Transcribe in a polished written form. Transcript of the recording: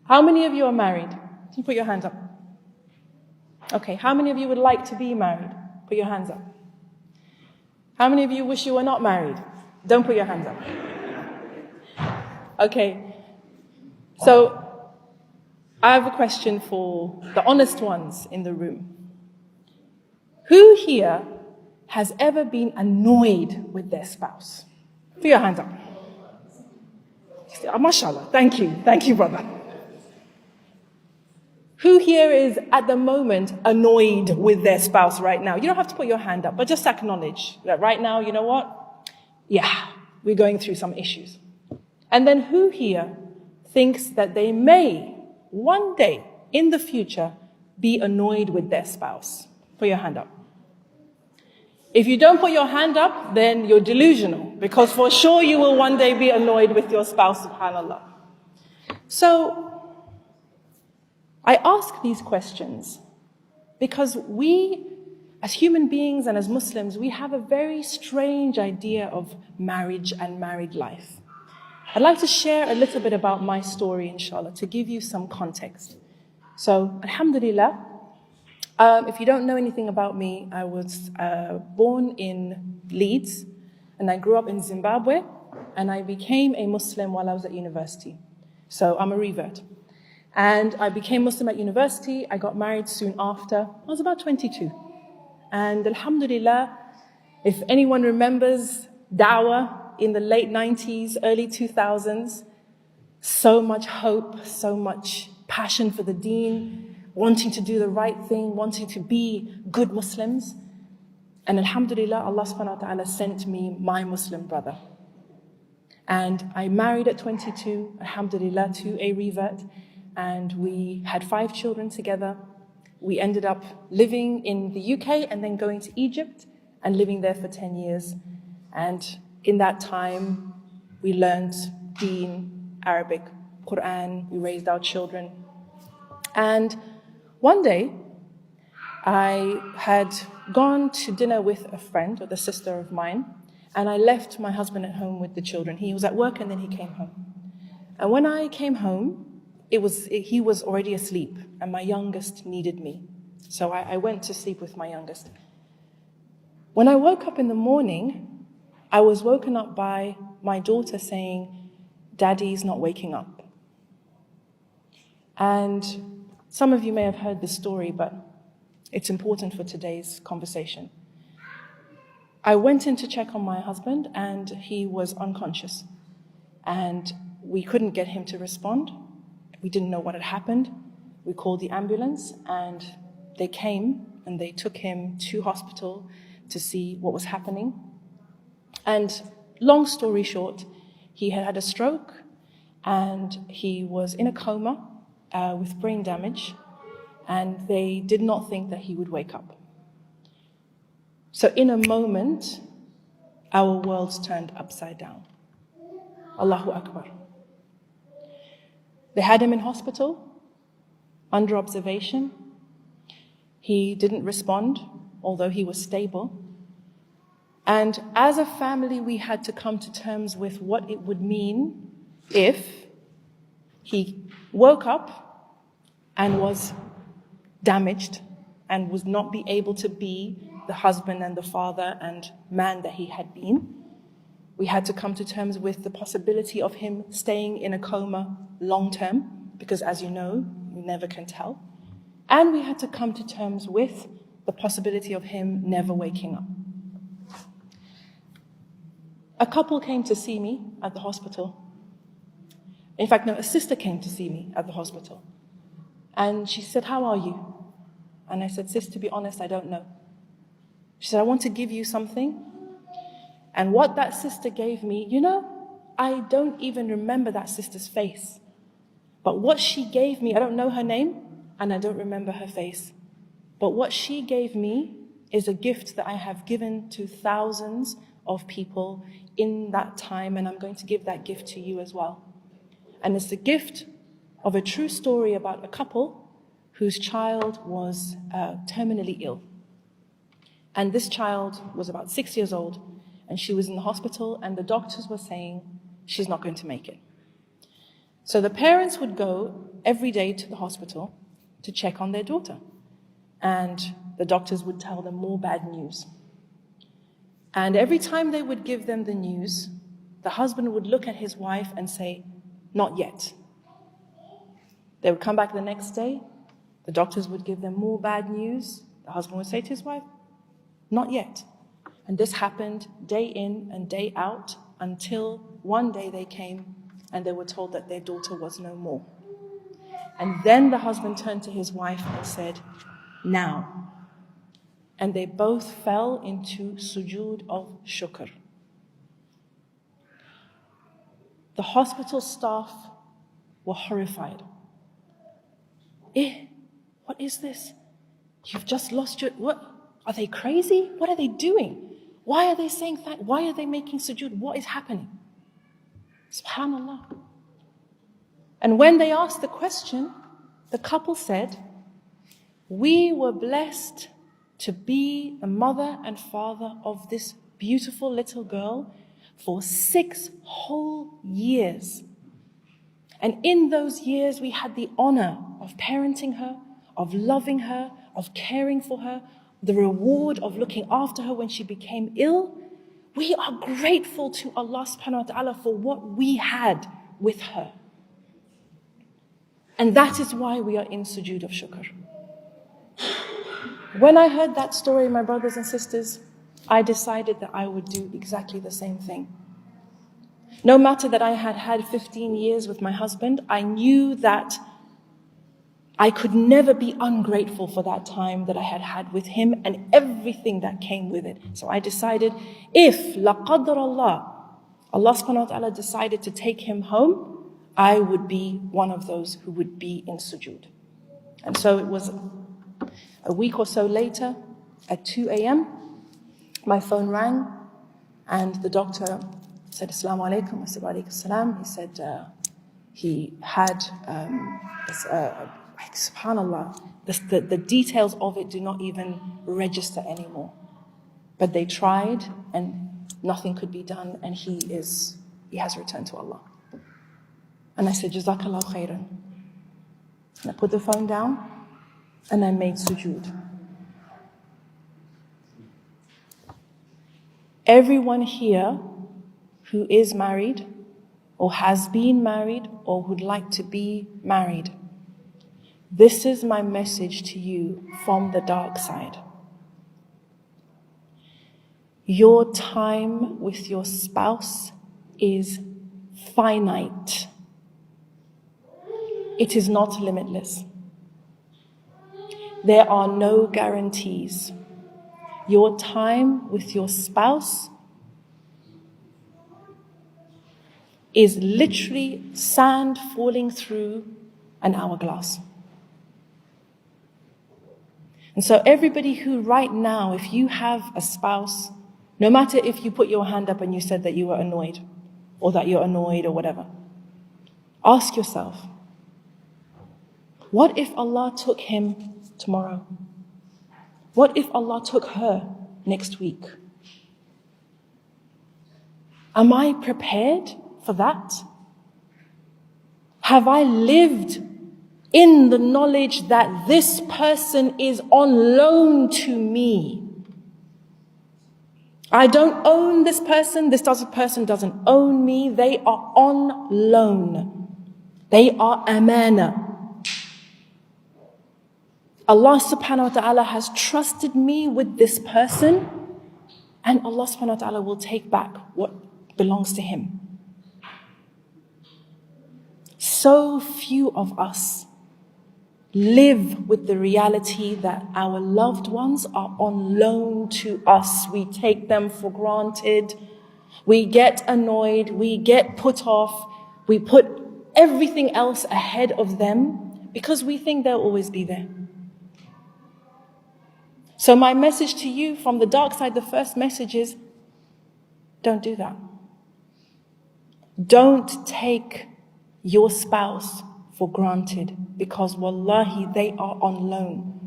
How many of you are married? Can you put your hands up? Okay, how many of you would like to be married? Put your hands up. How many of you wish you were not married? Don't put your hands up. Okay, so I have a question for the honest ones in the room. Who here has ever been annoyed with their spouse? Put your hands up. Mashallah, thank you, brother. Who here is at the moment annoyed with their spouse right now? You don't have to put your hand up, but just acknowledge that right now, you know what? Yeah, we're going through some issues. And then who here thinks that they may one day in the future be annoyed with their spouse? Put your hand up. If you don't put your hand up, then you're delusional, because for sure you will one day be annoyed with your spouse, subhanAllah. So, I ask these questions because we, as human beings and as Muslims, we have a very strange idea of marriage and married life. I'd like to share a little bit about my story, inshallah, to give you some context. So, alhamdulillah, if you don't know anything about me, I was born in Leeds, and I grew up in Zimbabwe, and I became a Muslim while I was at university. So I'm a revert. And I became Muslim at university. I got married soon after. I was about 22. And alhamdulillah, if anyone remembers da'wah in the late 90s, early 2000s, so much hope, so much passion for the deen, wanting to do the right thing, wanting to be good Muslims. And alhamdulillah, Allah subhanahu wa ta'ala sent me my Muslim brother. And I married at 22, alhamdulillah, to a revert. And we had 5 children together. We ended up living in the UK and then going to Egypt and living there for 10 years. And in that time, we learned deen, Arabic, Quran, we raised our children. And one day, I had gone to dinner with a friend, or the sister of mine, and I left my husband at home with the children. He was at work and then he came home. And when I came home, he was already asleep, and my youngest needed me. So I went to sleep with my youngest. When I woke up in the morning, I was woken up by my daughter saying, "Daddy's not waking up." And some of you may have heard this story, but it's important for today's conversation. I went in to check on my husband, and he was unconscious. And we couldn't get him to respond. We didn't know what had happened. We called the ambulance, and they came, and they took him to hospital to see what was happening. And long story short, he had had a stroke, and he was in a coma with brain damage, and they did not think that he would wake up. So in a moment, our worlds turned upside down. Allahu Akbar. They had him in hospital, under observation. He didn't respond, although he was stable. And as a family, we had to come to terms with what it would mean if he woke up and was damaged and would not be able to be the husband and the father and man that he had been. We had to come to terms with the possibility of him staying in a coma long term, because as you know, you never can tell. And we had to come to terms with the possibility of him never waking up. A couple came to see me at the hospital. In fact, no, a sister came to see me at the hospital. And she said, "How are you?" And I said, "Sis, to be honest, I don't know." She said, "I want to give you something." And what that sister gave me, I don't even remember that sister's face. But what she gave me, I don't know her name, and I don't remember her face. But what she gave me is a gift that I have given to thousands of people in that time, and I'm going to give that gift to you as well. And it's the gift of a true story about a couple whose child was terminally ill. And this child was about 6 years old, and she was in the hospital, and the doctors were saying she's not going to make it. So the parents would go every day to the hospital to check on their daughter. And the doctors would tell them more bad news. And every time they would give them the news, the husband would look at his wife and say, not yet. They would come back the next day. The doctors would give them more bad news. The husband would say to his wife, not yet. And this happened day in and day out until one day they came and they were told that their daughter was no more. And then the husband turned to his wife and said, now. And they both fell into sujood of shukr. The hospital staff were horrified. What is this? You've just lost your... What? Are they crazy? What are they doing? Why are they saying that? Why are they making sujood? What is happening? Subhanallah. And when they asked the question, the couple said, we were blessed to be the mother and father of this beautiful little girl for 6 whole years. And in those years, we had the honor of parenting her, of loving her, of caring for her, the reward of looking after her when she became ill. We are grateful to Allah subhanahu wa ta'ala for what we had with her. And that is why we are in sujood of shukr. When I heard that story, my brothers and sisters, I decided that I would do exactly the same thing. No matter that I had had 15 years with my husband, I knew that I could never be ungrateful for that time that I had had with him and everything that came with it. So I decided, if laqadar Allah subhanahu wa ta'ala decided to take him home, I would be one of those who would be in sujood. And so it was a week or so later, at 2 a.m., my phone rang and the doctor said, Assalamu alaikum. I said, wa alaikum salam. He said he had, subhanallah, the details of it do not even register anymore. But they tried and nothing could be done, and he has returned to Allah. And I said, Jazakallah khairan. And I put the phone down and I made sujood. Everyone here who is married or has been married or would like to be married, this is my message to you from the dark side. Your time with your spouse is finite. It is not limitless. There are no guarantees. Your time with your spouse is literally sand falling through an hourglass. And so everybody who right now, if you have a spouse, no matter if you put your hand up and you said that you were annoyed, or that you're annoyed or whatever, ask yourself, what if Allah took him tomorrow? What if Allah took her next week? Am I prepared for that? Have I lived in the knowledge that this person is on loan to me? I don't own this person. This person doesn't own me. They are on loan. They are amana. Allah subhanahu wa ta'ala has trusted me with this person, and Allah subhanahu wa ta'ala will take back what belongs to him. So few of us live with the reality that our loved ones are on loan to us. We take them for granted. We get annoyed. We get put off. We put everything else ahead of them because we think they'll always be there. So my message to you from the dark side, the first message is, don't do that. Don't take your spouse for granted, because wallahi, they are on loan.